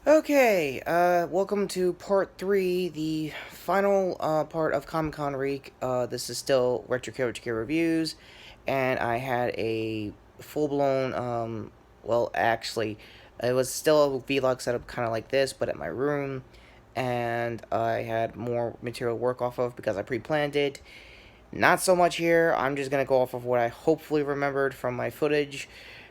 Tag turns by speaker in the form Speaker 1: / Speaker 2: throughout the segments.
Speaker 1: Okay, welcome to part 3, the final part of Comic Con Week. This is still Retrokid Reviews, and I had a full-blown, well, actually, it was still a vlog setup kind of like this, but at my room, and I had more material to work off of because I pre-planned it. Not so much here. I'm just gonna go off of what I hopefully remembered from my footage,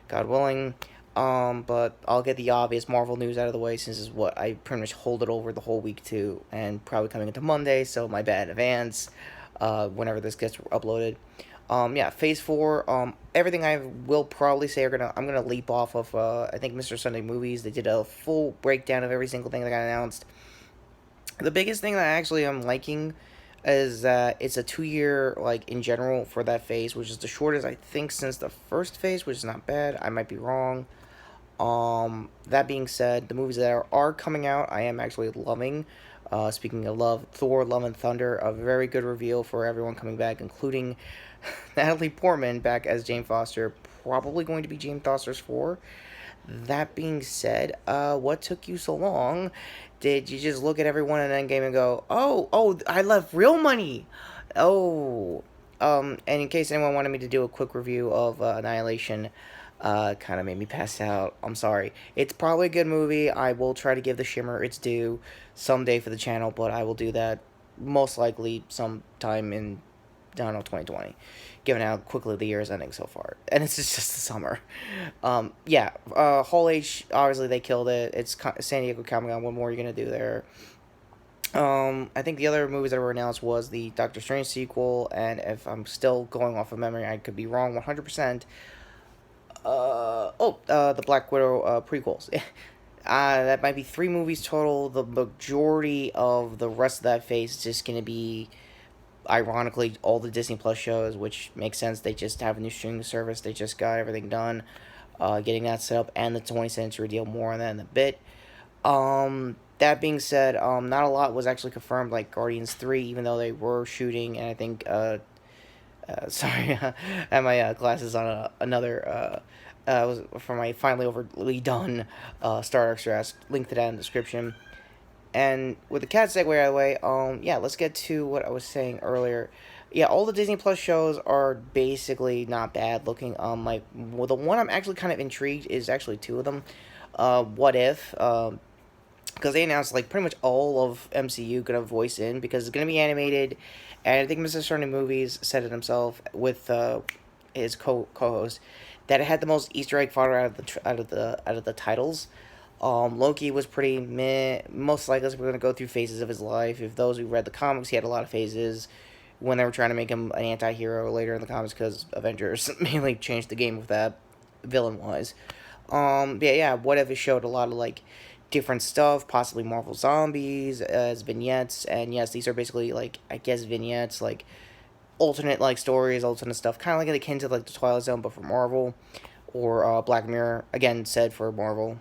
Speaker 1: God willing. But I'll get the obvious Marvel news out of the way since is what I pretty much hold it over the whole week to, and probably coming into Monday. So my bad in advance. Whenever this gets uploaded. Yeah, Phase 4. Everything I will probably say I'm gonna leap off of. I think Mr. Sunday Movies. They did a full breakdown of every single thing that got announced. The biggest thing that actually I'm liking is that it's a 2 year, like, in general for that phase, which is the shortest I think since the first phase, which is not bad. I might be wrong. That being said, the movies that are coming out, I am actually loving. Speaking of love, Thor: Love and Thunder, a very good reveal for everyone coming back, including Natalie Portman back as Jane Foster, probably going to be Jane Foster's 4. That being said, what took you so long? Did you just look at everyone in Endgame and go, oh, I left real money? Oh, and in case anyone wanted me to do a quick review of Annihilation, kind of made me pass out. I'm sorry. It's probably a good movie. I will try to give The Shimmer its due someday for the channel, but I will do that most likely sometime in, I don't know, 2020, given how quickly the year is ending so far. And it's just the summer. Yeah, Hall H, obviously they killed it. It's San Diego Comic Con. What more are you going to do there? I think the other movies that were announced was the Doctor Strange sequel, and if I'm still going off of memory, I could be wrong 100%. The Black Widow prequels. That might be 3 movies total. The majority of the rest of that phase is just going to be, ironically, all the Disney Plus shows, which makes sense. They just have a new streaming service. They just got everything done, getting that set up, and the 20th Century deal. More on that in a bit. That being said, not a lot was actually confirmed, like Guardians 3, even though they were shooting, and I think, sorry, I had my glasses on another, was for my finally overly done Star Extras. Link to that in the description. And with the cat segue out of the way, yeah, let's get to what I was saying earlier. Yeah, all the Disney Plus shows are basically not bad looking. Like, well, the one I'm actually kind of intrigued is actually 2 of them. What If? Because they announced like pretty much all of MCU gonna voice in because it's gonna be animated, and I think Mr. Sony Movies said it himself with his co-host that it had the most Easter egg fodder out of the titles. Loki was pretty meh. Most likely, we're gonna go through phases of his life. If those who read the comics, he had a lot of phases when they were trying to make him an anti-hero later in the comics because Avengers mainly changed the game with that villain wise. Yeah, What If it showed a lot of like different stuff, possibly Marvel Zombies as vignettes, and yes, these are basically like, I guess, vignettes, like alternate like stories, alternate stuff, kind of like akin to like the Twilight Zone, but for Marvel, or Black Mirror, again said for Marvel.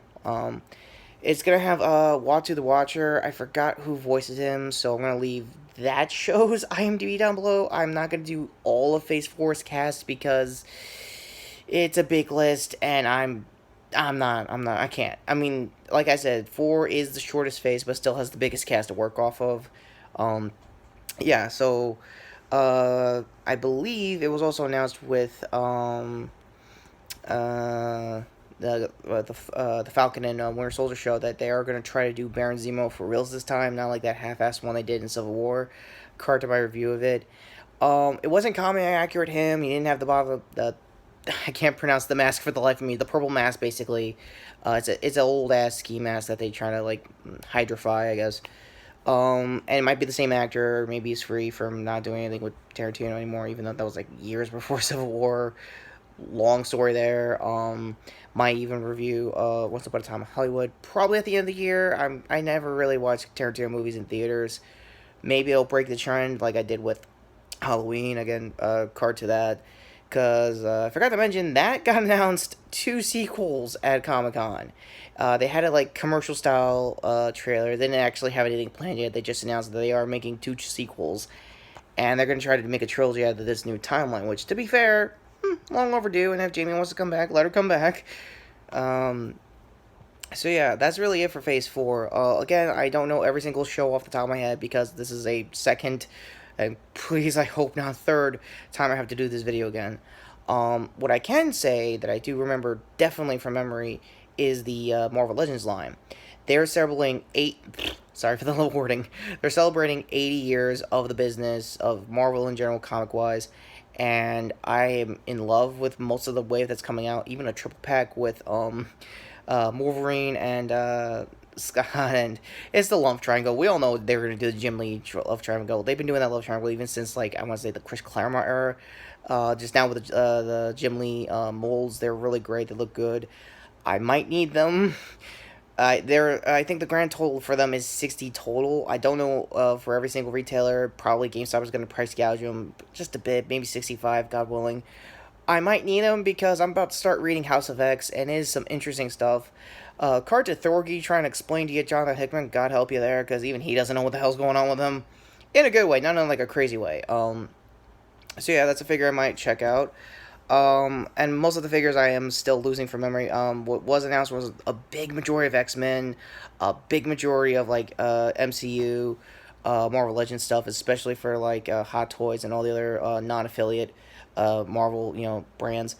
Speaker 1: It's gonna have Watu the Watcher. I forgot who voices him, so I'm gonna leave that show's IMDb down below. I'm not gonna do all of Phase 4's cast because it's a big list, and I can't. I mean, like I said, 4 is the shortest phase, but still has the biggest cast to work off of. Um, yeah, so, I believe it was also announced with, uh, the Falcon and Winter Soldier show that they are going to try to do Baron Zemo for reals this time, not like that half-assed one they did in Civil War. Card to my review of it. It wasn't comic accurate. He didn't have the I can't pronounce the mask for the life of me. The purple mask, basically. It's an old ass ski mask that they try to like hydrify, I guess. And it might be the same actor. Maybe he's free from not doing anything with Tarantino anymore, even though that was like years before Civil War. Long story there. Might even review Once Upon a Time in Hollywood probably at the end of the year. I never really watched Tarantino movies in theaters. Maybe it'll break the trend like I did with Halloween. Again, card to that. Because I forgot to mention that got announced 2 sequels at Comic Con. They had a like commercial style trailer. They didn't actually have anything planned yet. They just announced that they are making 2 sequels, and they're going to try to make a trilogy out of this new timeline. Which, to be fair, long overdue. And if Jamie wants to come back, let her come back. Um, So yeah, that's really it for Phase 4. Again, I don't know every single show off the top of my head because this is a second, and please, I hope not third time I have to do this video again. What I can say that I do remember definitely from memory is the Marvel Legends line. They're celebrating sorry for the little wording. They're celebrating 80 years of the business of Marvel in general, comic wise, and I am in love with most of the wave that's coming out. Even a triple pack with Wolverine and Scott, and it's the love triangle. We all know they were going to do the Jim Lee love triangle. They've been doing that love triangle even since, like, I want to say the Chris Claremont era. Just now with the Jim Lee molds, they're really great. They look good. I might need them. I think the grand total for them is 60 total. I don't know for every single retailer. Probably GameStop is going to price gouge them just a bit, maybe 65, God willing. I might need them because I'm about to start reading House of X, and it is some interesting stuff. Card to Thorgy trying to explain to you Jonathan Hickman, God help you there, because even he doesn't know what the hell's going on with him. In a good way, not in like a crazy way. So yeah, that's a figure I might check out. And most of the figures I am still losing from memory. What was announced was a big majority of X-Men, a big majority of like MCU, Marvel Legends stuff, especially for like Hot Toys and all the other non-affiliate Marvel, brands.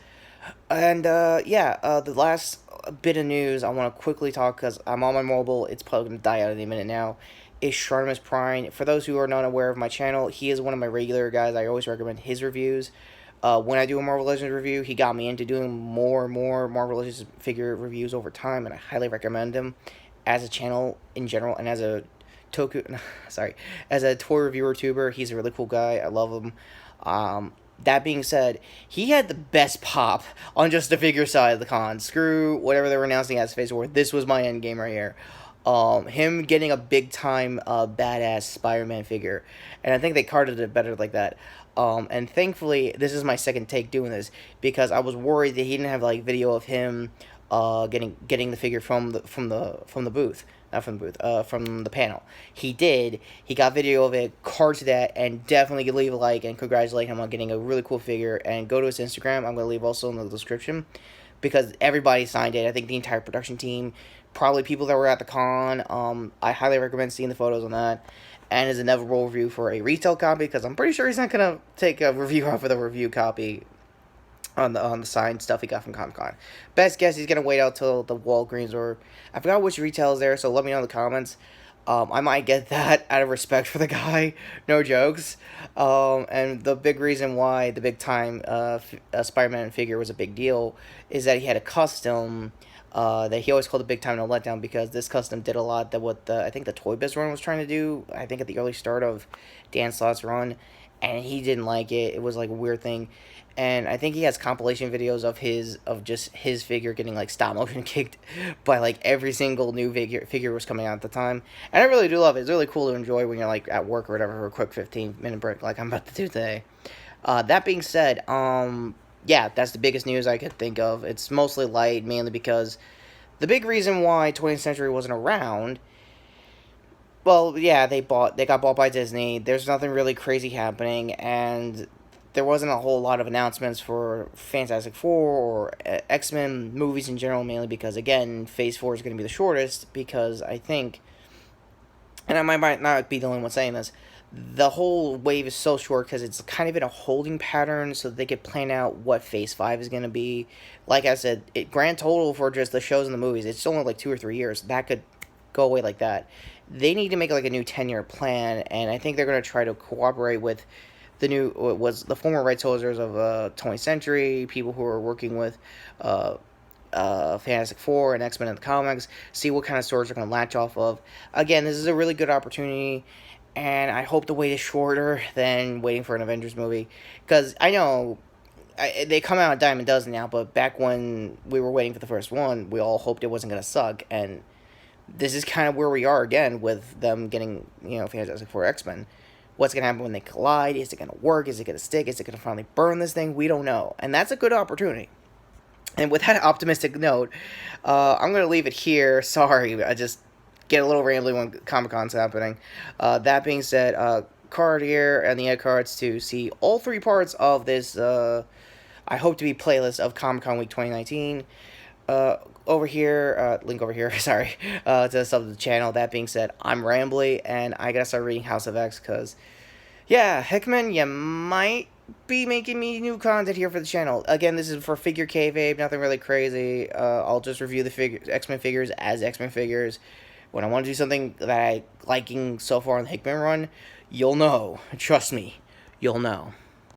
Speaker 1: And yeah, the last bit of news I want to quickly talk because I'm on my mobile. It's probably gonna die out any minute now. Is Shartimus Prime? For those who are not aware of my channel, he is one of my regular guys. I always recommend his reviews. When I do a Marvel Legends review, he got me into doing more and more Marvel Legends figure reviews over time, and I highly recommend him as a channel in general and as a Toku, sorry, as a toy reviewer tuber. He's a really cool guy. I love him. That being said, he had the best pop on just the figure side of the con. Screw whatever they were announcing as Phase 4. This was my end game right here. Him getting a big time badass Spider-Man figure, and I think they carded it better like that. And thankfully, this is my second take doing this because I was worried that he didn't have like video of him getting the figure from the booth, not from the booth, from the panel. He did. He got video of it, cards that, and definitely leave a like and congratulate him on getting a really cool figure. And go to his Instagram. I'm gonna leave also in the description because everybody signed it. I think the entire production team, probably people that were at the con. I highly recommend seeing the photos on that. And his inevitable review for a retail copy because I'm pretty sure he's not gonna take a review off of the review copy on the signed stuff he got from Comic Con. Best guess he's gonna wait out till the Walgreens or I forgot which retail is there. So let me know in the comments. I might get that out of respect for the guy. No jokes. And the big reason why the big time Spider-Man figure was a big deal is that he had a custom that he always called a big time no letdown because this custom did a lot that what I think the Toy Biz run was trying to do. I think at the early start of Dan Slott's run, and he didn't like it. It was like a weird thing. And I think he has compilation videos of just his figure getting like stop motion kicked by like every single new figure was coming out at the time. And I really do love it. It's really cool to enjoy when you're like at work or whatever for a quick 15-minute break like I'm about to do today. That being said, yeah, that's the biggest news I could think of. It's mostly light, mainly because the big reason why 20th Century wasn't around, well, yeah, they got bought by Disney. There's nothing really crazy happening, and there wasn't a whole lot of announcements for Fantastic Four or X-Men movies in general, mainly because, again, Phase 4 is going to be the shortest, because I think, and I might not be the only one saying this, the whole wave is so short because it's kind of in a holding pattern so they could plan out what Phase 5 is going to be. Like I said, grand total for just the shows and the movies, it's only like 2 or 3 years. That could go away like that. They need to make like a new 10-year plan, and I think they're going to try to cooperate with the former rights holders of 20th Century, people who are working with Fantastic Four and X-Men in the comics, see what kind of stories they're going to latch off of. Again, this is a really good opportunity, and I hope the wait is shorter than waiting for an Avengers movie, because I know they come out a dime a dozen now, but back when we were waiting for the first one, we all hoped it wasn't going to suck, and this is kind of where we are again with them getting, Fantastic Four X-Men. What's going to happen when they collide? Is it going to work? Is it going to stick? Is it going to finally burn this thing? We don't know. And that's a good opportunity. And with that optimistic note, I'm going to leave it here. Sorry, I just get a little rambly when Comic-Con's happening. That being said, card here and the ed cards to see all 3 parts of this, I hope to be playlist of Comic-Con Week 2019. over here, link over here, sorry, to sub to the channel. That being said, I'm Rambly, and I gotta start reading House of X, because, yeah, Hickman, you might be making me new content here for the channel. Again, this is for figure kayfabe, nothing really crazy. I'll just review the X-Men figures as X-Men figures. When I want to do something that I liking so far on the Hickman run, you'll know. Trust me, you'll know.